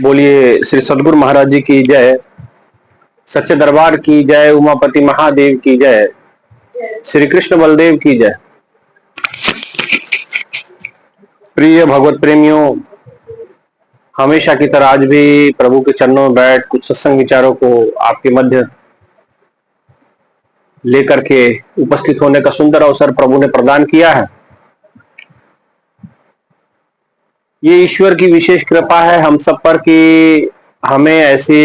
बोलिए श्री सदगुरु महाराज जी की जय, सच्चे दरबार की जय, उमापति महादेव की जय, श्री कृष्ण बलदेव की जय। प्रिय भगवत प्रेमियों, हमेशा की तरह आज भी प्रभु के चरणों में बैठ कुछ सत्संग विचारों को आपके मध्य लेकर के उपस्थित होने का सुंदर अवसर प्रभु ने प्रदान किया है। ये ईश्वर की विशेष कृपा है हम सब पर कि हमें ऐसे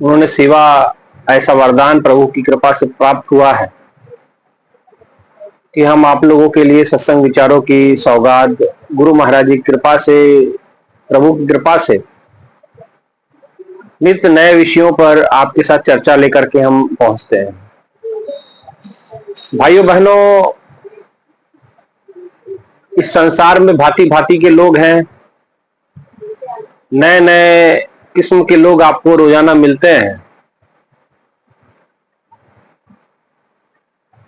उन्होंने सेवा, ऐसा वरदान प्रभु की कृपा से प्राप्त हुआ है कि हम आप लोगों के लिए सत्संग विचारों की सौगात गुरु महाराज जी की कृपा से, प्रभु की कृपा से नित्य नए विषयों पर आपके साथ चर्चा लेकर के हम पहुंचते हैं। भाइयों बहनों, इस संसार में भांति भांति के लोग हैं, नए नए किस्म के लोग आपको रोजाना मिलते हैं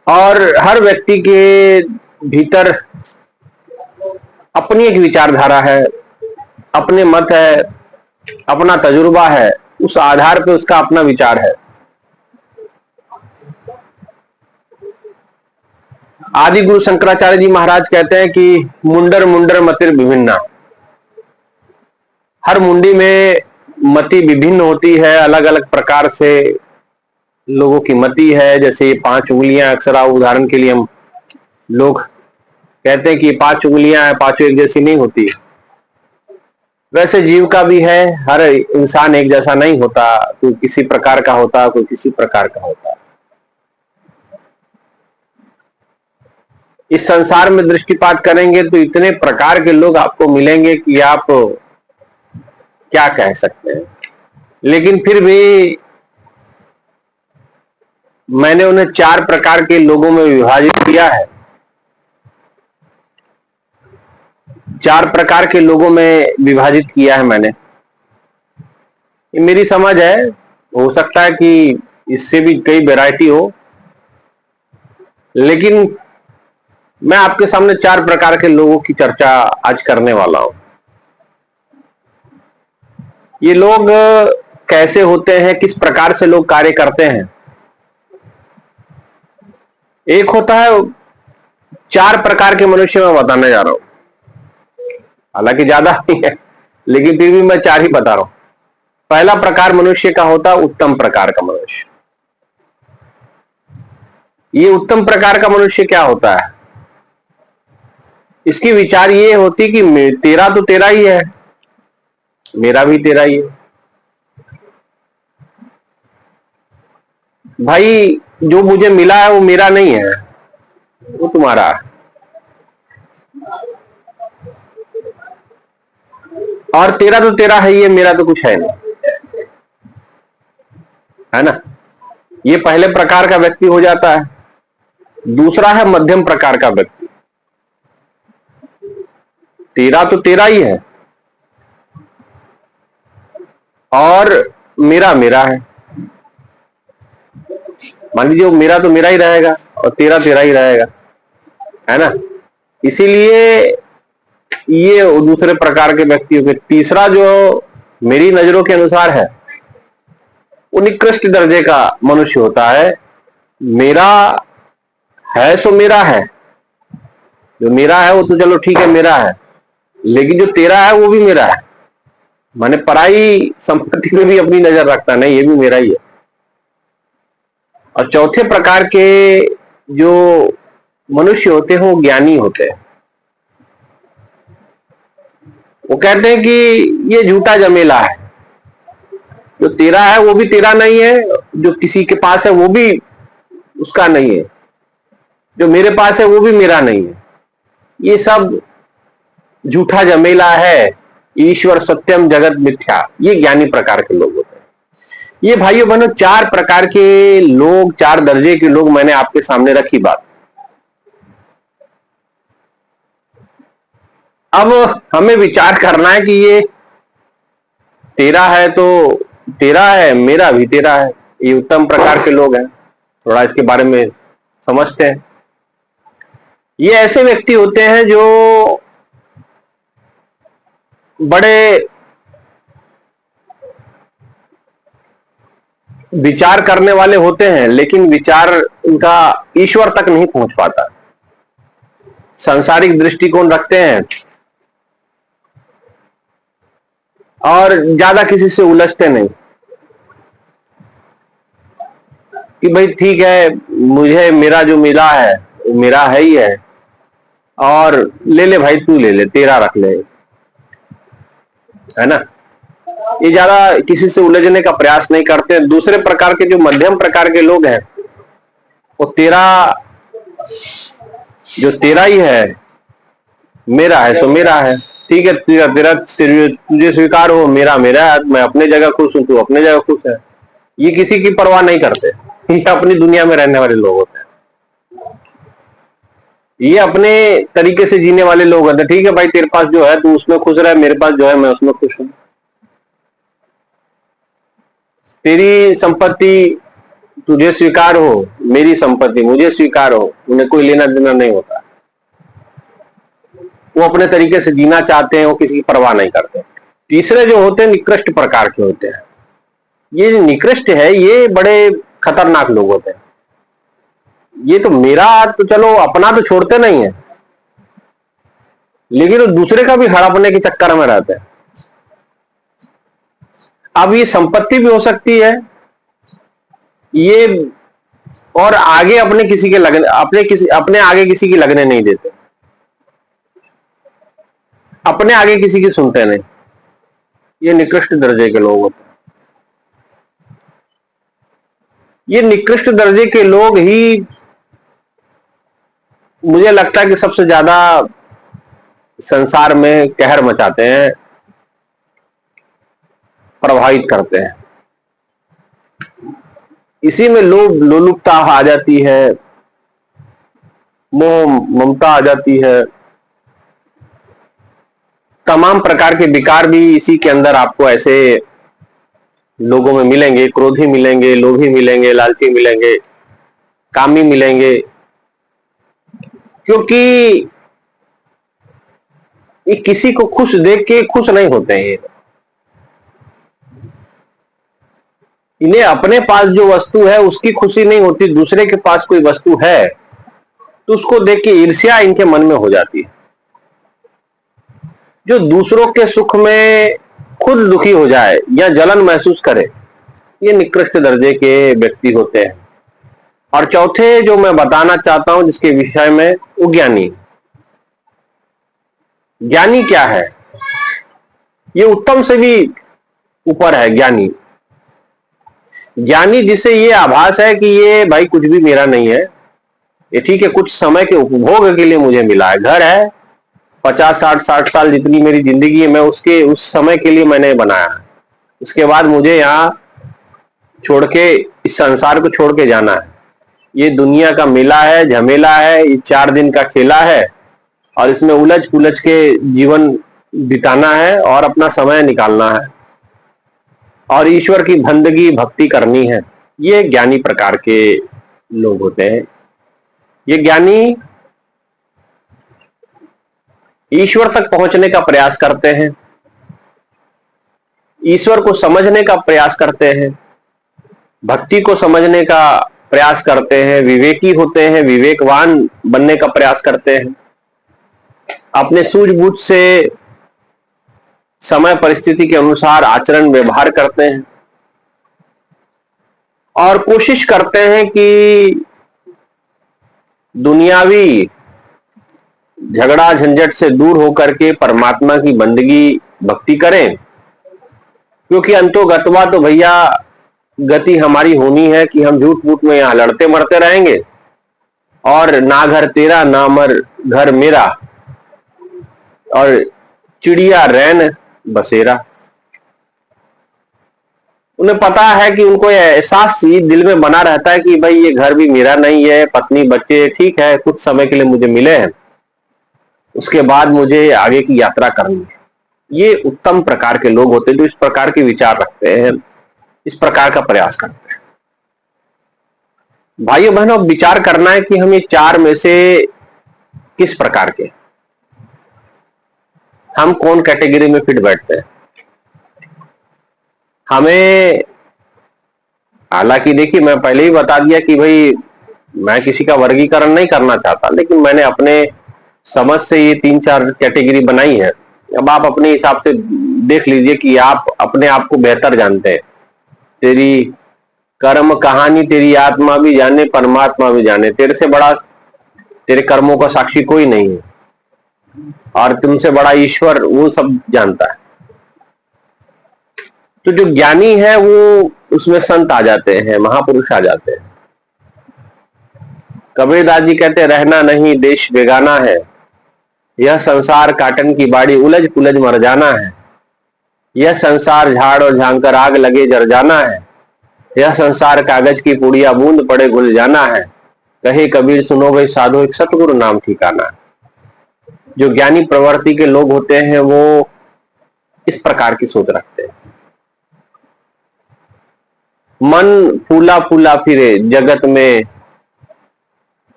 और हर व्यक्ति के भीतर अपनी एक विचारधारा है, अपने मत है, अपना तजुर्बा है, उस आधार पे उसका अपना विचार है। आदि गुरु शंकराचार्य जी महाराज कहते हैं कि मुंडर मुंडर मतिर विभिन्ना, हर मुंडी में मति विभिन्न होती है, अलग अलग प्रकार से लोगों की मति है। जैसे ये 5 उंगलियां, अक्सर उदाहरण के लिए हम लोग कहते हैं कि 5 उंगलियां हैं, पांचों एक जैसी नहीं होती, वैसे जीव का भी है। हर इंसान एक जैसा नहीं होता, कोई किसी प्रकार का होता, कोई किसी प्रकार का होता। इस संसार में दृष्टिपात करेंगे तो इतने प्रकार के लोग आपको मिलेंगे कि आप क्या कह सकते हैं। लेकिन फिर भी मैंने उन्हें 4 प्रकार के लोगों में विभाजित किया है। 4 प्रकार के लोगों में विभाजित किया है मैंने। ये मेरी समझ है, हो सकता है कि इससे भी कई वैरायटी हो, लेकिन मैं आपके सामने 4 प्रकार के लोगों की चर्चा आज करने वाला हूं। ये लोग कैसे होते हैं, किस प्रकार से लोग कार्य करते हैं। एक होता है, 4 प्रकार के मनुष्य मैं बताने जा रहा हूं, हालांकि ज्यादा नहीं है लेकिन फिर भी मैं 4 ही बता रहा हूं। पहला प्रकार मनुष्य का होता है उत्तम प्रकार का मनुष्य। ये उत्तम प्रकार का मनुष्य क्या होता है, इसकी विचार ये होती कि तेरा तो तेरा ही है, मेरा भी तेरा ही है। भाई जो मुझे मिला है वो मेरा नहीं है, वो तुम्हारा है। और तेरा तो तेरा है, ये मेरा तो कुछ है नहीं, है ना। ये पहले प्रकार का व्यक्ति हो जाता है। दूसरा है मध्यम प्रकार का व्यक्ति। तेरा तो तेरा ही है और मेरा मेरा है। मान लीजिए मेरा तो मेरा ही रहेगा और तेरा तेरा ही रहेगा, है ना। इसीलिए ये दूसरे प्रकार के व्यक्ति हो गए। तीसरा जो मेरी नजरों के अनुसार है, वो निकृष्ट दर्जे का मनुष्य होता है। मेरा है सो मेरा है, जो मेरा है वो तो चलो ठीक है मेरा है, लेकिन जो तेरा है वो भी मेरा है। माने पराई संपत्ति में भी अपनी नजर रखता नहीं, ये भी मेरा ही है। और चौथे प्रकार के जो मनुष्य होते हैं वो ज्ञानी होते हैं। वो कहते हैं कि ये झूठा जमेला है, जो तेरा है वो भी तेरा नहीं है, जो किसी के पास है वो भी उसका नहीं है, जो मेरे पास है वो भी मेरा नहीं है। ये सब झूठा जमेला है, ईश्वर सत्यम जगत मिथ्या। ये ज्ञानी प्रकार के लोग होते हैं। ये भाइयों बहनों 4 प्रकार के लोग, 4 दर्जे के लोग मैंने आपके सामने रखी बात। अब हमें विचार करना है कि ये तेरा है तो तेरा है, मेरा भी तेरा है। ये उत्तम प्रकार के लोग हैं। थोड़ा इसके बारे में समझते हैं। ये ऐसे व्यक्ति होते हैं जो बड़े विचार करने वाले होते हैं, लेकिन विचार उनका ईश्वर तक नहीं पहुंच पाता। सांसारिक दृष्टिकोण रखते हैं और ज्यादा किसी से उलझते नहीं कि भाई ठीक है, मुझे मेरा जो मिला है वो मेरा है ही है, और ले ले भाई, तू ले ले, तेरा रख ले, है ना। ये ज्यादा किसी से उलझने का प्रयास नहीं करते। दूसरे प्रकार के जो मध्यम प्रकार के लोग हैं, वो तेरा, जो तेरा ही है, मेरा है सो मेरा है, ठीक है, तेरा तेरा तुझे स्वीकार हो, मेरा मेरा है, मैं अपने जगह खुश हूं, तू अपने जगह खुश है। ये किसी की परवाह नहीं करते। ये अपनी दुनिया में रहने वाले लोग होते हैं, ये अपने तरीके से जीने वाले लोग होते हैं। ठीक है भाई, तेरे पास जो है तू उसमें खुश रहे, मेरे पास जो है मैं उसमें खुश हूं। तेरी संपत्ति तुझे स्वीकार हो, मेरी संपत्ति मुझे स्वीकार हो, उन्हें कोई लेना देना नहीं होता। वो अपने तरीके से जीना चाहते हैं, वो किसी की परवाह नहीं करते। तीसरे जो होते हैं निकृष्ट प्रकार के होते हैं। ये जो निकृष्ट है, ये बड़े खतरनाक लोग होते हैं। ये तो मेरा तो चलो अपना तो छोड़ते नहीं है, लेकिन वो दूसरे का भी हड़पने के चक्कर में रहते हैं। अब ये संपत्ति भी हो सकती है ये, और आगे अपने किसी के लगने, अपने आगे किसी की लगने नहीं देते, अपने आगे किसी की सुनते नहीं। ये निकृष्ट दर्जे के लोग होते हैं। ये निकृष्ट दर्जे के लोग ही मुझे लगता है कि सबसे ज्यादा संसार में कहर मचाते हैं, प्रभावित करते हैं। इसी में लोभ लोलुपता आ जाती है, मोह ममता आ जाती है, तमाम प्रकार के विकार भी इसी के अंदर आपको ऐसे लोगों में मिलेंगे। क्रोधी मिलेंगे, लोभी मिलेंगे, लालची मिलेंगे, कामी मिलेंगे, क्योंकि ये किसी को खुश देख के खुश नहीं होते हैं। इन्हें अपने पास जो वस्तु है उसकी खुशी नहीं होती, दूसरे के पास कोई वस्तु है तो उसको देख के ईर्ष्या इनके मन में हो जाती है। जो दूसरों के सुख में खुद दुखी हो जाए या जलन महसूस करे, ये निकृष्ट दर्जे के व्यक्ति होते हैं। और चौथे जो मैं बताना चाहता हूं जिसके विषय में, वो ज्ञानी। ज्ञानी क्या है? ये उत्तम से भी ऊपर है। ज्ञानी, ज्ञानी जिसे ये आभास है कि ये भाई कुछ भी मेरा नहीं है, ये ठीक है कुछ समय के उपभोग के लिए मुझे मिला है, घर है 50 60 60 साल जितनी मेरी जिंदगी है, मैं उसके उस समय के लिए मैंने बनाया है। उसके बाद मुझे यहाँ छोड़ के, इस संसार को छोड़ के जाना है। ये दुनिया का मेला है, झमेला है, ये 4 दिन का खेला है, और इसमें उलझ पुलझ के जीवन बिताना है और अपना समय निकालना है और ईश्वर की बंदगी भक्ति करनी है। ये ज्ञानी प्रकार के लोग होते हैं। ये ज्ञानी ईश्वर तक पहुंचने का प्रयास करते हैं, ईश्वर को समझने का प्रयास करते हैं, भक्ति को समझने का प्रयास करते हैं, विवेकी होते हैं, विवेकवान बनने का प्रयास करते हैं, अपने सूझबूझ से समय परिस्थिति के अनुसार आचरण व्यवहार करते हैं और कोशिश करते हैं कि दुनियावी झगड़ा झंझट से दूर होकर के परमात्मा की बंदगी भक्ति करें। क्योंकि अंतोगत्वा तो भैया गति हमारी होनी है कि हम झूठ मूठ में यहां लड़ते मरते रहेंगे, और ना घर तेरा ना मर घर मेरा, और चिड़िया रैन बसेरा। उन्हें पता है कि उनको एहसास ही दिल में बना रहता है कि भाई ये घर भी मेरा नहीं है, पत्नी बच्चे ठीक है कुछ समय के लिए मुझे मिले हैं, उसके बाद मुझे आगे की यात्रा करनी है। ये उत्तम प्रकार के लोग होते हैं जो इस प्रकार के विचार रखते हैं, इस प्रकार का प्रयास करते हैं। भाइयों बहनों, विचार करना है कि हम ये 4 में से किस प्रकार के, हम कौन कैटेगरी में फिट बैठते हैं। हमें हालांकि देखिए, मैं पहले ही बता दिया कि भाई मैं किसी का वर्गीकरण नहीं करना चाहता, लेकिन मैंने अपने समझ से ये 3-4 कैटेगरी बनाई है। अब आप अपने हिसाब से देख लीजिए कि आप अपने आप को बेहतर जानते हैं। तेरी कर्म कहानी तेरी आत्मा भी जाने, परमात्मा भी जाने। तेरे से बड़ा तेरे कर्मों का साक्षी कोई नहीं है, और तुमसे बड़ा ईश्वर वो सब जानता है। तो जो ज्ञानी है वो उसमें संत आ जाते हैं, महापुरुष आ जाते हैं। कबीरदास जी कहते हैं, रहना नहीं देश बेगाना है, यह संसार काटन की बाड़ी, उलझ पुलझ मर जाना है। यह संसार झाड़ और झांकर आग लगे जर जाना है। यह संसार कागज की पुड़िया, बूंद पड़े घुल जाना है। कहे कबीर सुनो भाई साधो, एक सतगुरु नाम ठिकाना है। जो ज्ञानी प्रवृत्ति के लोग होते हैं वो इस प्रकार की सोच रखते हैं। मन फूला फूला फिरे, जगत में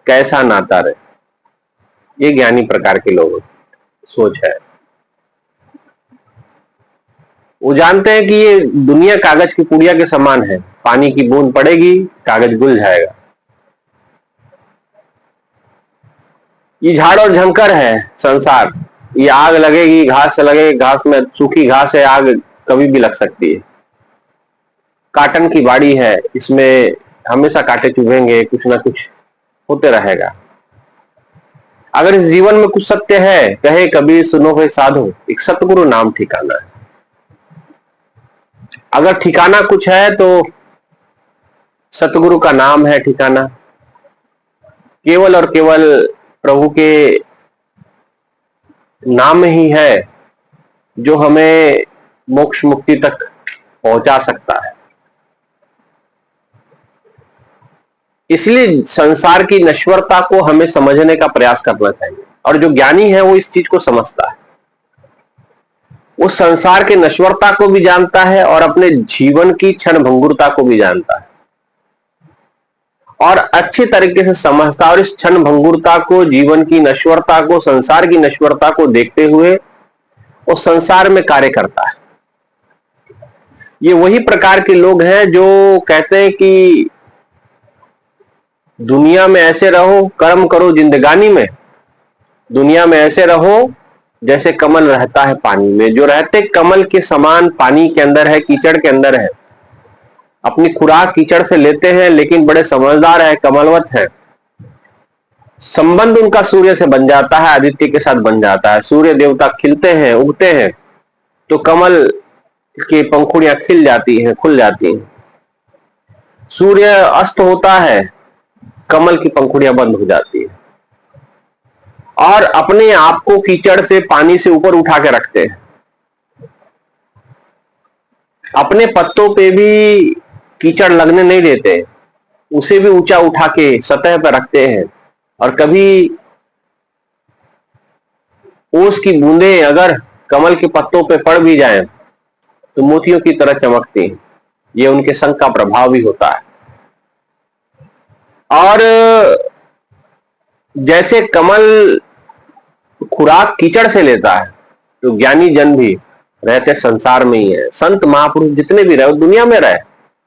कैसा नाता रहे। ये ज्ञानी प्रकार के लोग सोच है। वो जानते हैं कि ये दुनिया कागज की पुड़िया के समान है, पानी की बूंद पड़ेगी कागज घुल जाएगा। ये झाड़ और झंकर है संसार, ये आग लगेगी, घास लगेगी, घास में सूखी घास है, आग कभी भी लग सकती है। काटन की बाड़ी है, इसमें हमेशा कांटे चुभेंगे, कुछ ना कुछ होते रहेगा। अगर इस जीवन में कुछ सत्य है, कहे कबीर सुनो भाई साधु, एक सतगुरु नाम ठिकाना है। अगर ठिकाना कुछ है तो सतगुरु का नाम है ठिकाना। केवल और केवल प्रभु के नाम ही है जो हमें मोक्ष मुक्ति तक पहुंचा सकता है। इसलिए संसार की नश्वरता को हमें समझने का प्रयास करना चाहिए, और जो ज्ञानी है वो इस चीज को समझता है। वो संसार के नश्वरता को भी जानता है और अपने जीवन की क्षण भंगुरता को भी जानता है, और अच्छी तरीके से समझता है। और इस क्षण भंगुरता को, जीवन की नश्वरता को, संसार की नश्वरता को देखते हुए वो संसार में कार्य करता है। ये वही प्रकार के लोग हैं जो कहते हैं कि दुनिया में ऐसे रहो, कर्म करो जिंदगानी में, दुनिया में ऐसे रहो जैसे कमल रहता है पानी में। जो रहते कमल के समान पानी के अंदर है, कीचड़ के अंदर है, अपनी खुराक कीचड़ से लेते हैं, लेकिन बड़े समझदार है, कमलवत है। संबंध उनका सूर्य से बन जाता है, आदित्य के साथ बन जाता है। सूर्य देवता खिलते हैं, उगते हैं, तो कमल की पंखुड़ियां खिल जाती हैं, खुल जाती हैं। सूर्य अस्त होता है, कमल की पंखुड़ियां बंद हो जाती है, और अपने आप को कीचड़ से, पानी से ऊपर उठा के रखते हैं। अपने पत्तों पे भी कीचड़ लगने नहीं देते, उसे भी ऊंचा उठा के सतह पर रखते हैं। और कभी ओस की बूंदें अगर कमल के पत्तों पे पड़ भी जाएं तो मोतियों की तरह चमकती हैं। ये उनके संग का प्रभाव भी होता है। और जैसे कमल खुराक कीचड़ से लेता है, तो ज्ञानी जन भी रहते संसार में ही है। संत महापुरुष जितने भी रहे दुनिया में रहे।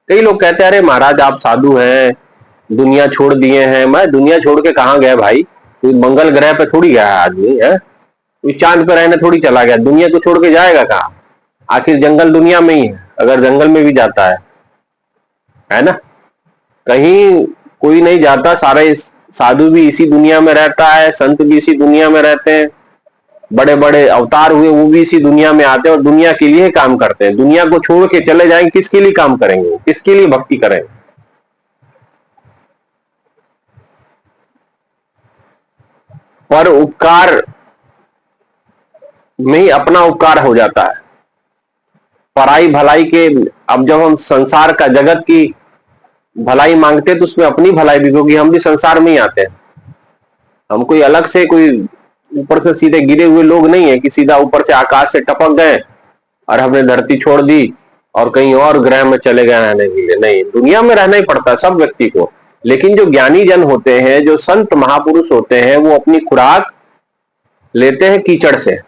कई लोग कहते हैं अरे महाराज आप साधु हैं, दुनिया छोड़ दिए हैं। मैं दुनिया छोड़ के कहां गया भाई? कोई मंगल ग्रह पे थोड़ी गया है आदमी, है कोई चांद पे रहने थोड़ी चला गया। दुनिया को छोड़ के जाएगा कहां? आखिर जंगल दुनिया में ही है, अगर जंगल में भी जाता है ना। कहीं कोई नहीं जाता, सारे साधु भी इसी दुनिया में रहता है, संत भी इसी दुनिया में रहते हैं, बड़े बड़े अवतार हुए वो भी इसी दुनिया में आते हैं और दुनिया के लिए काम करते हैं। दुनिया को छोड़ के चले जाएंगे, किसके लिए काम करेंगे, किसके लिए भक्ति करेंगे? पर उपकार में ही अपना उपकार हो जाता है। पराई भलाई के, अब जब हम संसार का, जगत की भलाई मांगते तो उसमें अपनी भलाई भी, क्योंकि हम भी संसार में ही आते हैं। हम कोई अलग से, कोई ऊपर से सीधे गिरे हुए लोग नहीं है कि सीधा ऊपर से आकाश से टपक गए और हमने धरती छोड़ दी और कहीं और ग्रह में चले गए रहने के लिए। नहीं, दुनिया में रहना ही पड़ता है सब व्यक्ति को। लेकिन जो ज्ञानी जन होते हैं, जो संत महापुरुष होते हैं, वो अपनी खुराक लेते हैं कीचड़ से,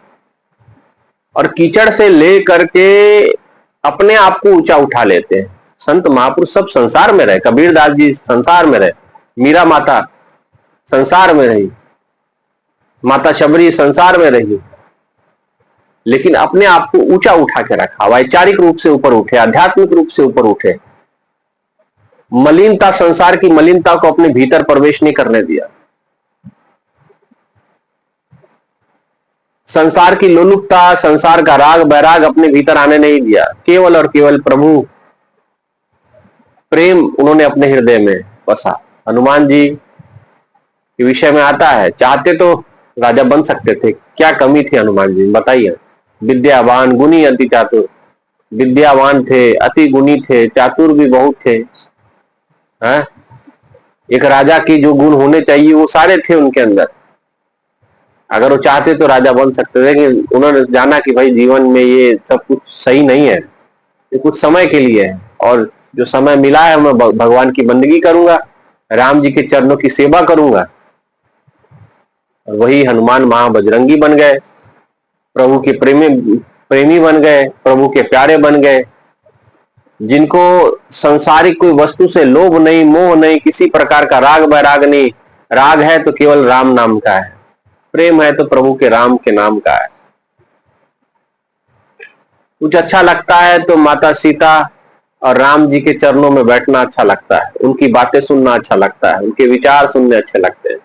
और कीचड़ से ले करके अपने आप को ऊंचा उठा लेते हैं, संत महापुरुष सब संसार में रहे, कबीरदास जी संसार में रहे, मीरा माता संसार में रही, माता शबरी संसार में रही, लेकिन अपने आप को ऊंचा उठा के रखा, वैचारिक रूप से ऊपर उठे, आध्यात्मिक रूप से ऊपर उठे, मलिनता, संसार की मलिनता को अपने भीतर प्रवेश नहीं करने दिया, संसार की लोलुपता, संसार का राग बैराग अपने भीतर आने नहीं दिया, केवल और केवल प्रभु प्रेम उन्होंने अपने हृदय में बसा। हनुमान जी के विषय में आता है, चाहते तो राजा बन सकते थे, क्या कमी थी हनुमान जी बताइए। विद्यावान गुणी अति चातुर, विद्यावान थे, अति गुणी थे, चातुर भी बहुत थे। है? एक राजा की जो गुण होने चाहिए वो सारे थे उनके अंदर। अगर वो चाहते तो राजा बन सकते थे, लेकिन उन्होंने जाना कि भाई जीवन में ये सब कुछ सही नहीं है, ये कुछ समय के लिए है, और जो समय मिला है मैं भगवान की बंदगी करूंगा, राम जी के चरणों की सेवा करूंगा। और वही हनुमान महाबजरंगी बन गए, प्रभु के प्रेमी बन गए, प्रभु के प्यारे बन गए, जिनको संसारिक कोई वस्तु से लोभ नहीं, मोह नहीं, किसी प्रकार का राग बैराग नहीं। राग है तो केवल राम नाम का है, प्रेम है तो प्रभु के राम के नाम का है। कुछ अच्छा लगता है तो माता सीता और राम जी के चरणों में बैठना अच्छा लगता है, उनकी बातें सुनना अच्छा लगता है, उनके विचार सुनने अच्छे लगते हैं।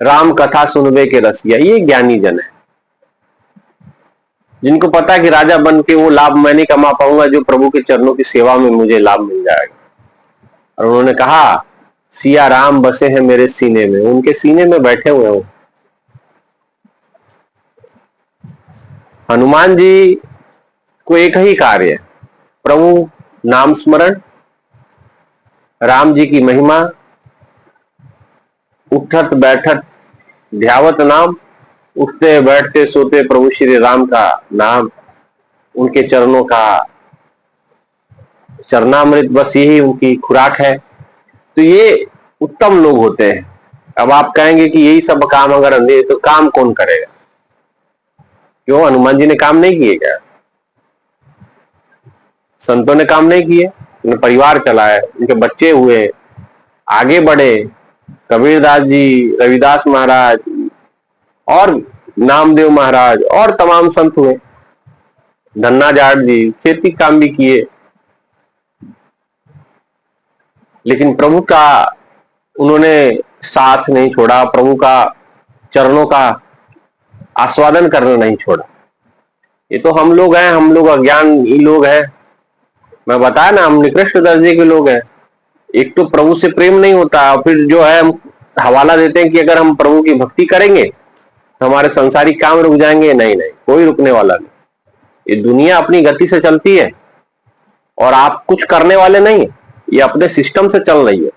राम कथा सुनवे के रसिया, ये ज्ञानी जन है, जिनको पता है कि राजा बन के वो लाभ मैं नहीं कमा पाऊंगा जो प्रभु के चरणों की सेवा में मुझे लाभ मिल जाएगा। और उन्होंने कहा सिया राम बसे हैं मेरे सीने में, उनके सीने में बैठे हुए हो। हनुमान जी को एक ही कार्य है, प्रभु नाम स्मरण, राम जी की महिमा, उठत बैठत ध्यावत नाम, उठते बैठते सोते प्रभु श्री राम का नाम, उनके चरणों का चरणामृत, बस यही उनकी खुराक है। तो ये उत्तम लोग होते हैं। अब आप कहेंगे कि यही सब काम अगर अंधेरे तो काम कौन करेगा? क्यों हनुमान जी ने काम नहीं किए क्या? संतों ने काम नहीं किए, उन्हें परिवार चलाए, उनके बच्चे हुए, आगे बढ़े, कबीरदास जी, रविदास महाराज और नामदेव महाराज और तमाम संत हुए, धन्ना जाट जी खेती काम भी किए, लेकिन प्रभु का उन्होंने साथ नहीं छोड़ा, प्रभु का चरणों का आस्वादन करना नहीं छोड़ा। ये तो हम लोग हैं, हम लोग अज्ञानी लोग हैं, मैं बताया ना, हम निकृष्ट दर्जे के लोग हैं। एक तो प्रभु से प्रेम नहीं होता, फिर जो है हम हवाला देते हैं कि अगर हम प्रभु की भक्ति करेंगे तो हमारे संसारिक काम रुक जाएंगे। नहीं नहीं, कोई रुकने वाला नहीं। ये दुनिया अपनी गति से चलती है और आप कुछ करने वाले नहीं, ये अपने सिस्टम से चल रही है।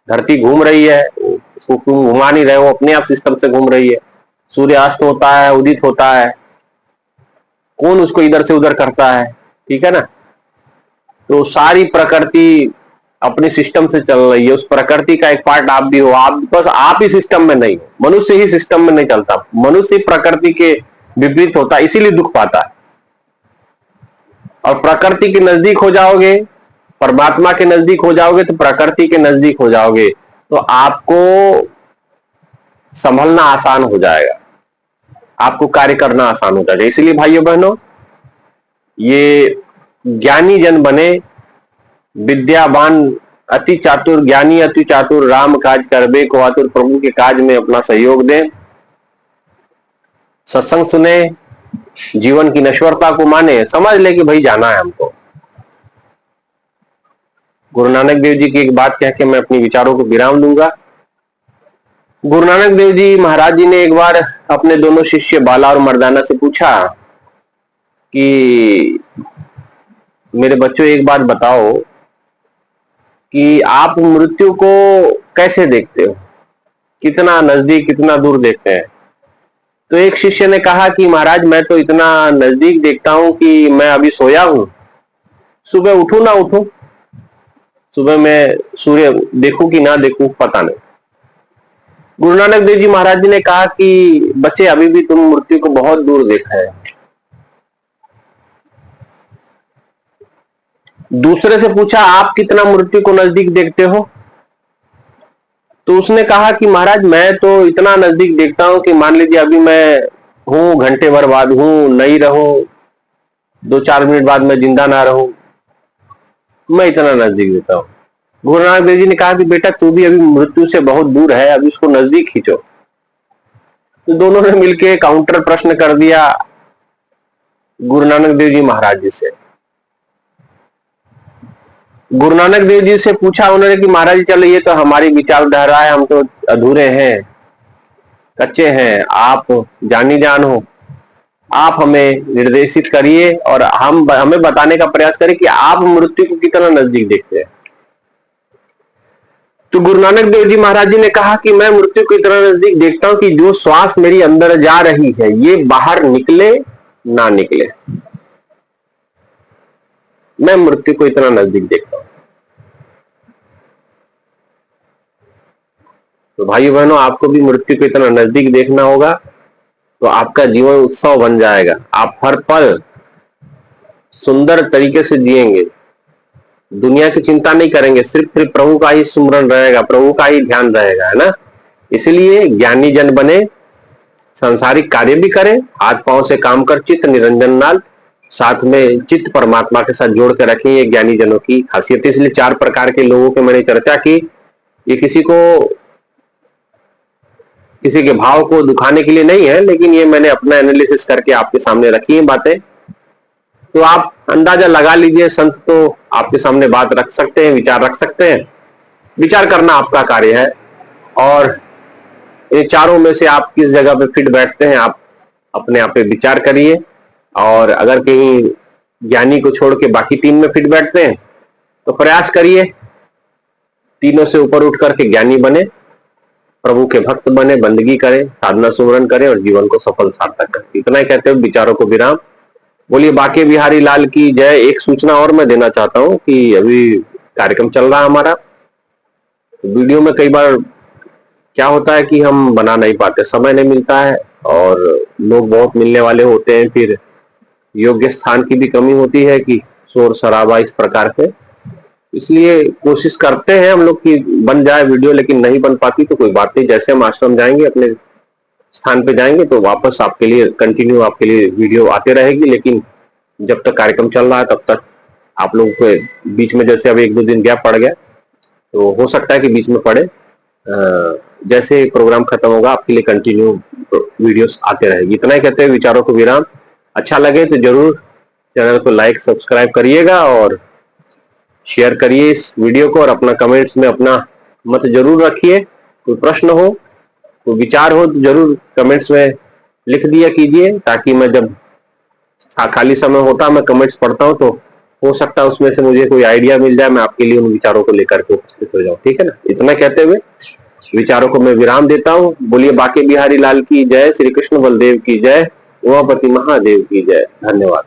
धरती घूम रही है, उसको तुम घुमा नहीं रहे हो, अपने आप सिस्टम से घूम रही है। सूर्य अस्त होता है, उदित होता है, कौन उसको इधर से उधर करता है? ठीक है ना। तो सारी प्रकृति अपने सिस्टम से चल रही है, उस प्रकृति का एक पार्ट आप भी हो। आप बस आप ही सिस्टम में नहीं हो, मनुष्य ही सिस्टम में नहीं चलता, मनुष्य प्रकृति के विपरीत होता है, इसीलिए दुख पाता है। और प्रकृति के नजदीक हो जाओगे, परमात्मा के नजदीक हो जाओगे, तो प्रकृति के नजदीक हो जाओगे, तो आपको संभलना आसान हो जाएगा, आपको कार्य करना आसान हो जाएगा। इसलिए भाइयों बहनों, ये ज्ञानी जन बने, विद्यावान अति चातुर, ज्ञानी अति चातुर, राम काज करबे को आतुर, प्रभु के काज में अपना सहयोग दें, सत्संग सुने, जीवन की नश्वरता को माने, समझ ले कि भाई जाना है हमको। गुरु नानक देव जी की एक बात कह के मैं अपनी विचारों को विराम दूंगा। गुरु नानक देव जी महाराज जी ने एक बार अपने दोनों शिष्य बाला और मर्दाना से पूछा कि मेरे बच्चों एक बात बताओ कि आप मृत्यु को कैसे देखते हो, कितना नजदीक कितना दूर देखते हैं? तो एक शिष्य ने कहा कि महाराज मैं तो इतना नजदीक देखता हूं कि मैं अभी सोया हूं, सुबह उठूं ना उठूं, सुबह मैं सूर्य देखूं कि ना देखूं पता नहीं। गुरु नानक देव जी महाराज जी ने कहा कि बच्चे अभी भी तुम मृत्यु को बहुत दूर देखा है, दूसरे से पूछा आप कितना मृत्यु को नजदीक देखते हो? तो उसने कहा कि महाराज मैं तो इतना नजदीक देखता हूं कि मान लीजिए अभी मैं हूं, घंटे भर बाद हूं, नहीं रहूं, 2-4 मिनट बाद मैं जिंदा ना रहूं, मैं इतना नजदीक देता हूं। गुरु नानक देव जी ने कहा कि बेटा तू भी अभी मृत्यु से बहुत दूर है, अभी उसको नजदीक खींचो। तो दोनों ने मिलकर काउंटर प्रश्न कर दिया गुरु नानक देव जी महाराज जी से। गुरु नानक देव जी से पूछा उन्होंने कि महाराज जी चलो ये तो हमारी विचारधारा है, हम तो अधूरे हैं, कच्चे हैं, आप जानी जान हो, आप हमें निर्देशित करिए और हम हमें बताने का प्रयास करें कि आप मृत्यु को कितना नजदीक देखते हैं। तो गुरु नानक देव जी महाराज जी ने कहा कि मैं मृत्यु को इतना नजदीक देखता हूं कि जो श्वास मेरी अंदर जा रही है ये बाहर निकले ना निकले, मैं मृत्यु को इतना नजदीक देखता हूं। तो भाई बहनों, आपको भी मृत्यु को इतना नजदीक देखना होगा तो आपका जीवन उत्सव बन जाएगा। आप हर पल सुंदर तरीके से जिएंगे, दुनिया की चिंता नहीं करेंगे, सिर्फ प्रभु का ही सुमरन रहेगा, प्रभु का ही ध्यान रहेगा, है ना। इसलिए ज्ञानी जन बने, सांसारिक कार्य भी करें, हाथ पांव से काम कर चित्त निरंजन नाल, साथ में चित्त परमात्मा के साथ जोड़ के रखें। ये ज्ञानी जनों की खासियत है। इसलिए 4 प्रकार के लोगों की मैंने चर्चा की। ये किसी के भाव को दुखाने के लिए नहीं है, लेकिन ये मैंने अपना एनालिसिस करके आपके सामने रखी है बातें। तो आप अंदाजा लगा लीजिए, संत तो आपके सामने बात रख सकते हैं, विचार रख सकते हैं, विचार करना आपका कार्य है। और ये चारों में से आप किस जगह पे फिट बैठते हैं, आप अपने आप पे विचार करिए। और अगर कहीं ज्ञानी को छोड़ के बाकी 3 में फिट बैठते हैं तो प्रयास करिए तीनों से ऊपर उठ करके ज्ञानी बने, प्रभु के भक्त बने, बंदगी करें, साधना सुमरन करें और जीवन को सफल सार्थक करें। इतना ही कहते हुए विचारों को विराम। बोलिए बाके बिहारी लाल की जय। एक सूचना और मैं देना चाहता हूं कि अभी कार्यक्रम चल रहा है हमारा, वीडियो में कई बार क्या होता है कि हम बना नहीं पाते, समय नहीं मिलता है और लोग बहुत मिलने वाले होते हैं, फिर योग्य स्थान की भी कमी होती है कि शोर शराबा इस प्रकार से। इसलिए कोशिश करते हैं हम लोग कि बन जाए वीडियो, लेकिन नहीं बन पाती तो कोई बात नहीं। जैसे हम आश्रम जाएंगे, अपने स्थान पे जाएंगे तो वापस आपके लिए कंटिन्यू आपके लिए वीडियो आते रहेगी। लेकिन जब तक कार्यक्रम चल रहा है तब तक आप लोगों को बीच में, जैसे अब 1-2 दिन गैप पड़ गया तो हो सकता है कि बीच में पड़े, जैसे प्रोग्राम खत्म होगा आपके लिए कंटिन्यू वीडियोस आते रहेगी। इतना ही कहते हैं विचारों को विराम। अच्छा लगे तो जरूर चैनल को लाइक सब्सक्राइब करिएगा और शेयर करिए इस वीडियो को, और अपना कमेंट्स में अपना मत जरूर रखिए। कोई प्रश्न हो, कोई विचार हो तो जरूर कमेंट्स में लिख दिया कीजिए, ताकि मैं जब खाली समय होता मैं कमेंट्स पढ़ता हूं तो हो सकता है उसमें से मुझे कोई आइडिया मिल जाए, मैं आपके लिए उन विचारों को लेकर के उपस्थित हो जाऊं। ठीक है ना। इतना कहते हुए विचारों को मैं विराम देता हूं। बोलिए बाके बिहारी लाल की जय, श्री कृष्ण बलदेव की जय, उमापति महादेव की जय। धन्यवाद।